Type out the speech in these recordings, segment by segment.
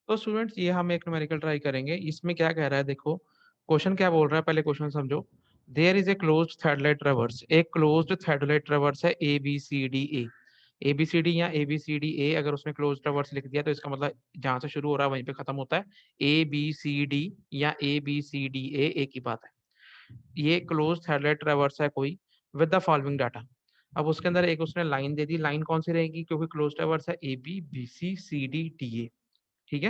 तो स्टूडेंट्स ये हम एक न्यूमेरिकल ट्राई करेंगे। इसमें क्या कह रहा है, देखो क्वेश्चन क्या बोल रहा है, पहले क्वेश्चन समझो। There is a closed theodolite traverse, एक क्लोज्ड थ्रेडलाइट ट्रैवर्स है A B C D A. A B C D या ए बी सी डी ए, अगर उसने क्लोज ट्रैवर्स लिख दिया तो इसका मतलब जहां से शुरू हो रहा है वहीं पे खत्म होता है। ए बी सी डी या ए बी सी डी ए, एक ही बात है। ये क्लोज थ्रेडलाइट ट्रैवर्स है कोई, विद द फॉलोइंग डाटा। अब उसके अंदर एक उसने लाइन दे दी, लाइन कौन सी रहेगी, क्योंकि क्लोज ट्रैवर्स है A B B C C D D A. ठीक है,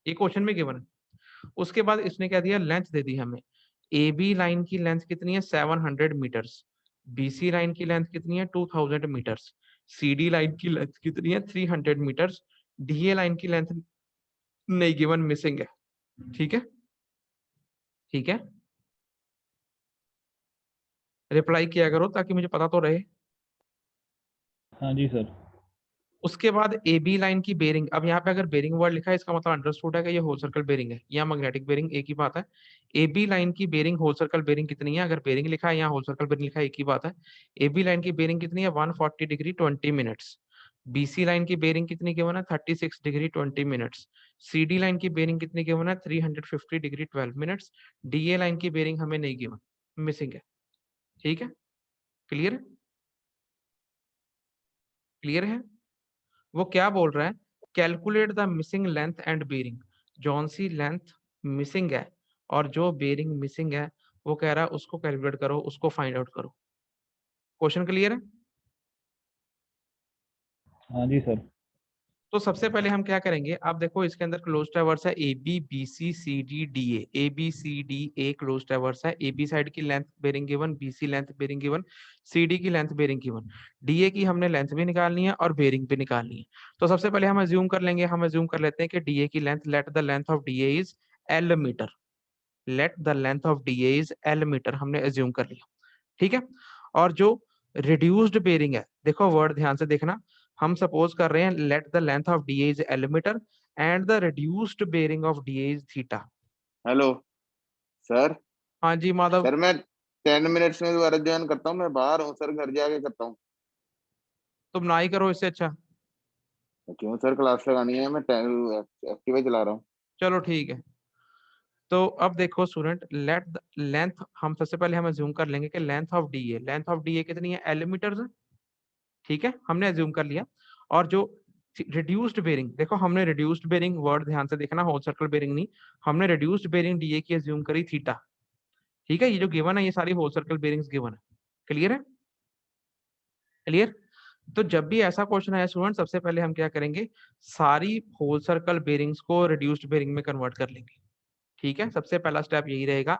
ये क्वेश्चन में गिवन है। उसके बाद इसने क्या दिया, लेंथ दे दी हमें। ए बी लाइन की लेंथ कितनी है, 700 मीटर्स। बी सी लाइन की लेंथ कितनी है, 2000 मीटर्स। सी डी लाइन की लेंथ कितनी है, 300 मीटर्स। डी ए लाइन की लेंथ नहीं गिवन, मिसिंग है। ठीक है, ठीक है, रिप्लाई किया करो ताकि मुझे पता तो रहे। हाँ जी सर। उसके बाद ए बी लाइन की बेरिंग, अब यहाँ पे अगर बेरिंग वर्ड लिखा है इसका मतलब अंडरस्टूड है कि ये होल सर्कल बेरिंग है या मैग्नेटिक बेरिंग, एक ही बात है। ए बी लाइन की बेरिंग होल सर्कल बेरिंग कितनी है, अगर बेरिंग लिखा है या होल सर्कल बेरिंग लिखा है एक ही बात है। ए बी लाइन की बेरिंग कितनी है, 140 degree 20 minutes. B C line की बेरिंग कितनी गिवन है, 36 degree 20 minutes. C D line की बेरिंग कितनी गिवन है, 350 degree 12 minutes. D A line की बेरिंग हमें नहीं गिवन, मिसिंग है। ठीक है, क्लियर, क्लियर है। वो क्या बोल रहा है, calculate the missing length and bearing. जौन सी लेंथ मिसिंग है और जो बेरिंग मिसिंग है, वो कह रहा है उसको कैलकुलेट करो, उसको फाइंड आउट करो। क्वेश्चन क्लियर है। हाँ जी सर। तो सबसे पहले हम क्या करेंगे, आप देखो इसके अंदर क्लोज ट्रैवर्स है A B B C C D D A B C D A close traverse है। ए बी साइड की length bearing given, B C length bearing given, C D की length bearing given. D A की हमने length भी निकालनी है और bearing भी निकालनी है। तो सबसे पहले हम अज्यूम कर लेंगे, हम अज्यूम कर लेते हैं कि डी ए की length, let the length of D A is L metre. Let the length of D A is L metre, हमने अज्यूम कर लिया। ठीक है, और जो रिड्यूस्ड बेरिंग है, देखो वर्ड ध्यान से देखना, हम सपोज कर रहे हैं let the length of D is L metre and the reduced bearing of D is theta. Hello sir. हाँ जी माधव। सर मैं 10 मिनट्स में दोबारा ज्वाइन करता हूँ, मैं बाहर हूँ सर, घर जाके करता हूँ। तुम ना ही करो इससे अच्छा। क्यों सर, क्लास लगानी है, मैं एक्टिवा चला रहा हूँ। चलो ठीक है। तो अब देखो स्टूडेंट, लेट द लेंथ, हम सबसे पहले हम अज्यूम कर लेंगे कि length of D A, length of D ए कितनी है, एल मीटर है। ठीक है, हमने अज्यूम कर लिया। और जो रिड्यूस्ड बेरिंग, देखो हमने रिड्यूस्ड बेरिंग, वर्ड ध्यान से देखना, होल सर्कल बेरिंग नहीं, हमने रिड्यूस्ड बेरिंग डीए की अज्यूम करी थीटा। ठीक है, ये जो गिवन है ये सारी होल सर्कल बेरिंग्स गिवन है। क्लियर है, क्लियर। तो जब भी ऐसा क्वेश्चन आया स्टूडेंट, सबसे पहले हम क्या करेंगे, सारी होल सर्कल बेरिंग्स को रिड्यूस्ड बेरिंग में कन्वर्ट कर लेंगे। ठीक है, सबसे पहला स्टेप यही रहेगा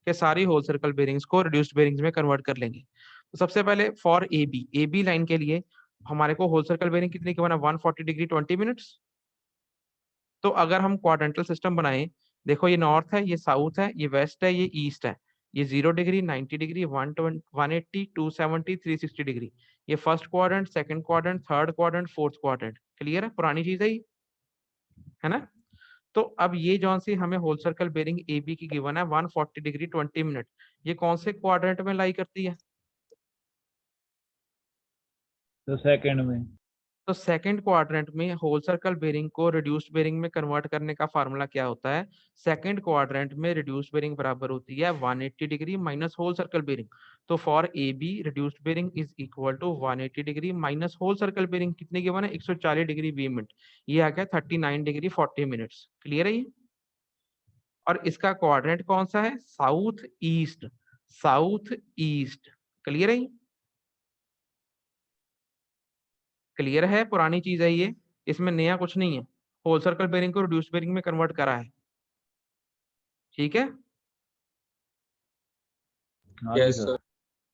कि सारी होल सर्कल बेरिंग्स को रिड्यूस्ड बेरिंग्स में कन्वर्ट कर लेंगे। तो सबसे पहले फॉर ए बी लाइन के लिए हमारे को होल सर्कल बेरिंग कितनी गिवन है, 140 डिग्री 20 मिनट्स। तो अगर हम क्वाड्रेंटल सिस्टम बनाए, देखो ये नॉर्थ है, ये साउथ है, ये वेस्ट है, ये ईस्ट है। ये 0 डिग्री, 90 डिग्री, 180, 270, 360 डिग्री। ये first quadrant, second quadrant, third quadrant, fourth quadrant. Clear है, पुरानी चीज है ना। तो अब ये जौन सी हमें whole circle bearing A B की गिवन है 140 डिग्री 20 मिनट, ये कौन से क्वाड्रेंट में लाई करती है, तो सेकंड में। तो सेकंड क्वाड्रेंट में होल सर्कल बेरिंग को रिड्यूस्ड बेरिंग में कन्वर्ट करने का फार्मूला क्या होता है, सेकंड क्वाड्रेंट में रिड्यूस्ड बेरिंग बराबर होती है 180 degree minus whole circle bearing. तो for A B reduced bearing is equal to 180 degree minus whole circle bearing कितने गिवन है, 140 डिग्री 20 मिनट। ये आ गया 39 डिग्री 40 मिनट्स। क्लियर है ये। और इसका क्वाड्रेंट कौन सा है, south east, south east. Clear है, क्लियर है, पुरानी चीज है ये, इसमें नया कुछ नहीं है। होल सर्कल बेरिंग को रिड्यूस्ड बेरिंग में कन्वर्ट करा है। ठीक है, हाँ जी सर।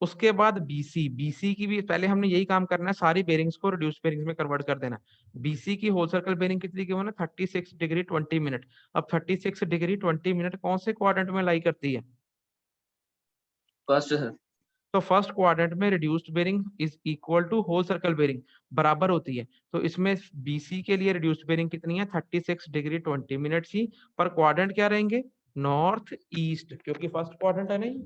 उसके बाद बीसी, बीसी की भी पहले हमने यही काम करना है, सारी बेरिंग्स को रिड्यूस्ड बेरिंग्स में कन्वर्ट कर देना। बीसी की होल सर्कल बेरिंग कितनी की है, 36 डिग्री 20 मिनट। अब 36 डिग्री 20 मिनट कौन से क्वाड्रेंट में लाई करती है, फर्स्ट सर। तो फर्स्ट क्वाड्रेंट में reduced bearing is equal to whole circle bearing बराबर होती है। तो इसमें बीसी के लिए रिड्यूस्ड बेरिंग कितनी है, 36 डिग्री 20 मिनट ही, पर क्वाड्रेंट क्या रहेंगे, नॉर्थ ईस्ट, क्योंकि फर्स्ट क्वाड्रेंट है नहीं,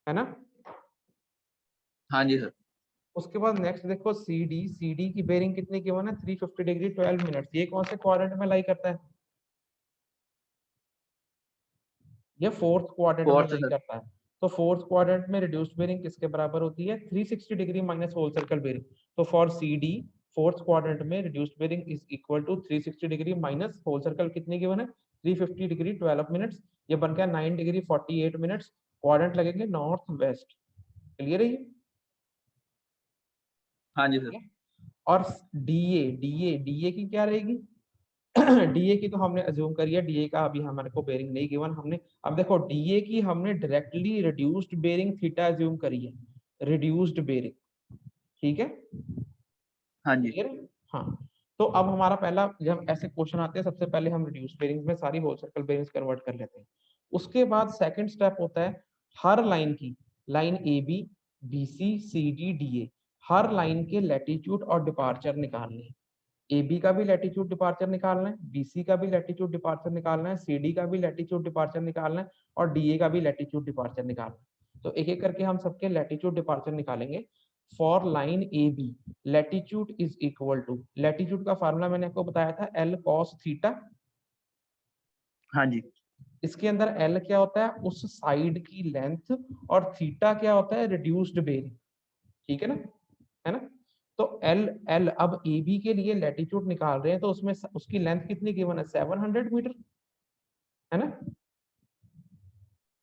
है ना। हाँ जी सर। उसके बाद नेक्स्ट देखो सी डी की बेरिंग कितनी गिवन है 350 डिग्री 12 मिनट्स। ये कौन से क्वाड्रेंट में लाई करता है? ये फोर्थ क्वाड्रेंट में फोर्थ लाई सर। करता है। तो फोर्थ क्वाड्रेंट में रिड्यूस्ड बेरिंग किसके बराबर होती है? 360 degree minus whole circle bearing. तो for C D fourth quadrant में reduced bearing is equal to 360 degree minus whole circle कितनी गिवन है 350 डिग्री 12 मिनट्स। ये बन गया 9 डिग्री 48 मिनट्स। क्वाड्रेंट लगेंगे नॉर्थ वेस्ट। क्लियर है ये? हाँ जी सर। और डीए की क्या रहेगी? डीए की तो हमने अज्यूम करी है, डीए का अभी हमारे को बेरिंग नहीं गिवन हमने। अब देखो डीए की हमने directly reduced bearing theta assume करी है, रिड्यूस्ड बेरिंग। ठीक है, हाँ जी। क्लियर है? हाँ। तो अब हमारा पहला जब ऐसे क्वेश्चन आते हैं सबसे पहले हम रिड्यूस्ड बेरिंग में सारी होल सर्कल बेरिंग्स कन्वर्ट कर लेते हैं। उसके बाद सेकंड स्टेप होता है हर लाइन की, line A B B C C D D A, हर लाइन के लैटिट्यूड और डिपार्चर निकालने हैं। ए बी का भी लैटिट्यूड डिपार्चर निकालना है, बी सी का भी लैटिट्यूड डिपार्चर निकालना है, सी डी का भी लैटिट्यूड डिपार्चर निकालना है, और डी ए का भी लैटिट्यूड डिपार्चर निकालना है। तो एक एक करके हम सबके लैटिट्यूड डिपार्चर निकालेंगे। For line A B latitude is equal to, latitude का फार्मूला मैंने आपको बताया था एल कॉस थीटा। हाँ जी। इसके अंदर एल क्या होता है? उस साइड की लेंथ, और थीटा क्या होता है? Reduced bearing. ठीक है ना, है ना? तो एल एल अब ए बी के लिए लैटिट्यूड निकाल रहे हैं, तो उसमें उसकी लेंथ कितनी गिवन है? 700 मीटर, है ना?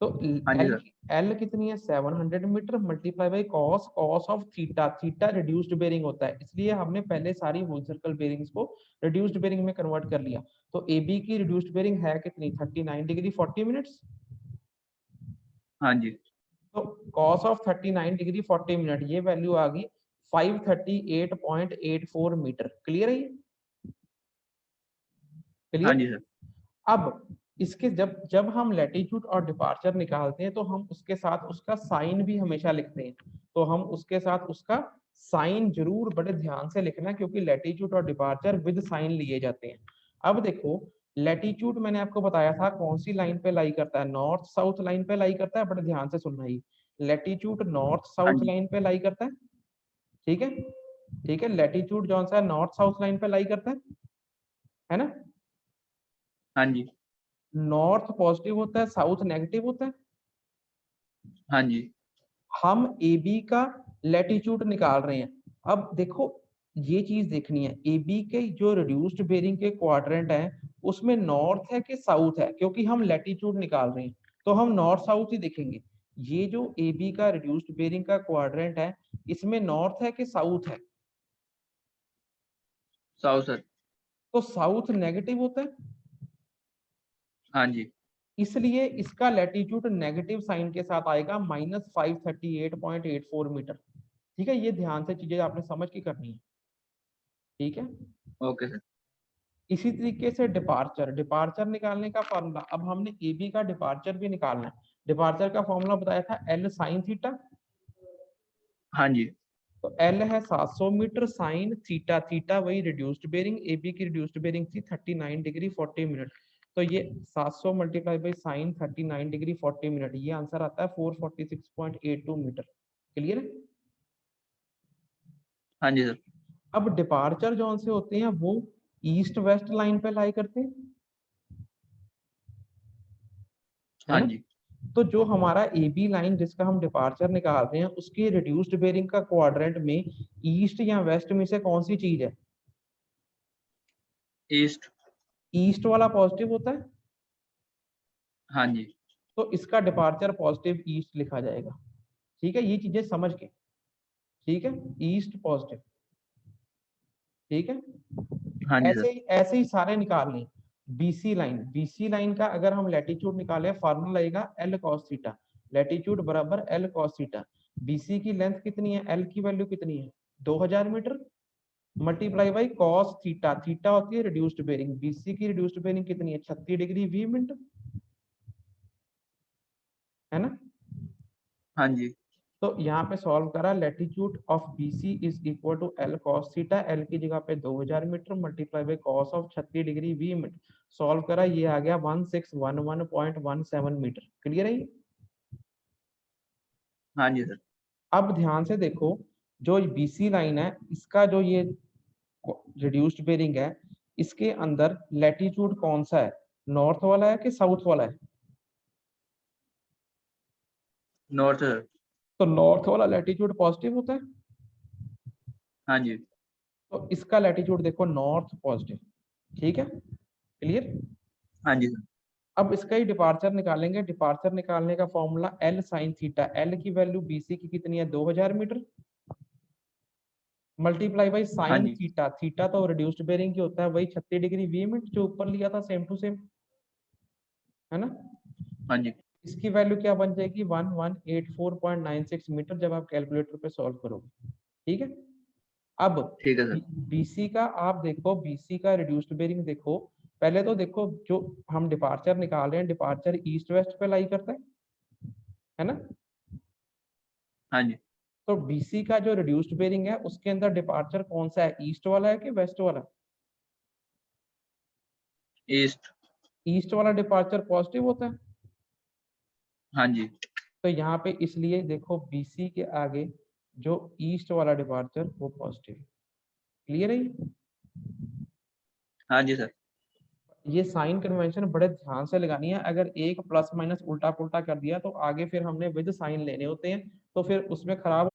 तो हाँ जी एल सर। एल कितनी है? 700 metre multiply by cos, cos of theta, theta reduced bearing होता है, इसलिए हमने पहले सारी होल सर्कल बेरिंग्स को रिड्यूस्ड बेरिंग में कन्वर्ट कर लिया। तो ए बी की रिड्यूस्ड बेरिंग है कितनी? 39 डिग्री 40 मिनट्स। हाँ जी। तो cos ऑफ 39 डिग्री 40 मिनट, ये वैल्यू आ गई 538.84 मीटर। क्लियर है ये? हाँ क्लियर? जी सर। अब इसके जब जब हम लैटिट्यूड और डिपार्चर निकालते हैं तो हम उसके साथ उसका साइन भी हमेशा लिखते हैं। तो हम उसके साथ उसका साइन जरूर बड़े ध्यान से लिखना, क्योंकि लैटिट्यूड और डिपार्चर विद साइन लिए जाते हैं। अब देखो लैटिट्यूड मैंने आपको बताया था कौन सी लाइन पे लाई करता है? नॉर्थ साउथ लाइन पे लाई करता है। बड़े ध्यान से सुनना ही, लैटिट्यूड नॉर्थ हाँ साउथ जी। लाइन पे लाई करता है। ठीक है, ठीक है, लैटिट्यूड जो सा नॉर्थ साउथ लाइन पे लाई करता है ना? हाँ जी। नॉर्थ पॉजिटिव होता है, साउथ नेगेटिव होता है। हाँ जी। हम ए बी का लैटिट्यूड निकाल रहे हैं। अब देखो ये चीज देखनी है, ए बी के जो रिड्यूस्ड बेरिंग के क्वाड्रेंट है उसमें नॉर्थ है कि साउथ है? क्योंकि हम लैटिट्यूड निकाल रहे हैं तो हम नॉर्थ साउथ ही देखेंगे। ये जो ए बी का रिड्यूस्ड बेरिंग का क्वाड्रेंट है इसमें नॉर्थ है कि साउथ है? South sir. तो साउथ नेगेटिव होता है, हाँ जी। इसलिए इसका लैटिट्यूड नेगेटिव साइन के साथ आएगा -538.84 मीटर। ठीक है, ये ध्यान से चीजें आपने समझ के करनी है। ठीक है, ओके सर। इसी तरीके से डिपार्चर, डिपार्चर निकालने का फॉर्मूला, अब हमने ए बी का डिपार्चर भी निकालना है। डिपार्चर का फॉर्मूला बताया था एल साइन थीटा। हाँ जी। तो एल है 700 मीटर, साइन थीटा, थीटा वही रिड्यूस्ड बेरिंग, ए बी की रिड्यूस्ड बेरिंग थी 39 डिग्री 40 मिनट। तो ये 700 multiply by sine 39 degree 40 minute, ये आंसर आता है 446.82 मीटर। क्लियर है? हाँ जी सर। अब डिपार्चर जोन से होते हैं वो ईस्ट वेस्ट लाइन पे लाई करते हैं, है हाँ ना? जी। तो जो हमारा ए बी लाइन जिसका हम डिपार्चर निकाल रहे हैं उसके रिड्यूस्ड बेरिंग का क्वाड्रेंट में ईस्ट या वेस्ट में से कौन सी चीज है? ईस्ट। ईस्ट वाला पॉजिटिव होता है, हाँ जी। तो इसका डिपार्चर पॉजिटिव ईस्ट लिखा जाएगा। ठीक है, ये चीजें समझ के, ठीक है, ईस्ट पॉजिटिव। ठीक है, हाँ जी सर। ऐसे ही सारे निकाल लें। बीसी लाइन, बीसी लाइन का अगर हम लैटिट्यूड निकाले फार्मूला लगेगा एल कॉस थीटा, लैटिट्यूड बराबर एल कॉस थीटा। बीसी की लेंथ कितनी है? एल की वैल्यू कितनी है? 2000 metre multiply by cos theta, theta होती है रिड्यूस्ड बेरिंग, बीसी की रिड्यूस्ड बेरिंग कितनी है? 36 डिग्री 20 मिनट, है ना? हाँ जी। तो यहाँ पे सॉल्व करा, latitude of BC is equal to L cos theta, L की जगह पे 2000 metre multiply by cos of 36 degree 20 minute. Solve करा, ये आ गया 1611.17 मीटर। क्लियर है ये? हाँ जी सर। अब ध्यान से देखो, जो बीसी लाइन है इसका जो ये रिड्यूस्ड बेरिंग है, इसके अंदर लैटिट्यूड कौन सा है, नॉर्थ वाला है कि साउथ वाला है? North sir. तो नॉर्थ वाला लैटिट्यूड पॉजिटिव होता है, हाँ जी। तो इसका लैटिट्यूड देखो नॉर्थ पॉजिटिव, ठीक है, क्लियर। हाँ जी सर। अब इसका ही डिपार्चर निकालेंगे, डिपार्चर निकालने का formula L sin theta, L की वैल्यू BC की कितनी है 2000 मीटर, मल्टीप्लाई बाई हाँ साइन जी। थीटा, थीटा तो रिड्यूस्ड बेरिंग की होता है वही 36 डिग्री 20 मिनट जो ऊपर लिया था सेम टू सेम, है ना। हाँ जी। इसकी वैल्यू क्या बन जाएगी 1184.96 मीटर जब आप कैलकुलेटर पे सॉल्व करोगे, ठीक है। अब ठीक है सर। BC का आप देखो, BC का रिड्यूस्ड बेरिंग देखो, पहले तो देखो जो हम डिपार्चर निकाल रहे हैं, डिपार्चर ईस्ट वेस्ट पे लाई करता है ना। हाँ जी। तो BC का जो रिड्यूस्ड बेरिंग है उसके अंदर डिपार्चर कौन सा है, ईस्ट वाला है कि वेस्ट वाला? ईस्ट। ईस्ट वाला डिपार्चर पॉजिटिव होता है, हाँ जी। तो यहाँ पे इसलिए देखो BC के आगे जो ईस्ट वाला डिपार्चर वो पॉजिटिव, क्लियर है ये? हाँ जी सर। ये साइन कन्वेंशन बड़े ध्यान से लगानी है, अगर एक प्लस माइनस उल्टा पुल्टा कर दिया तो आगे फिर हमने विद साइन लेने होते हैं, तो फिर उसमें खराब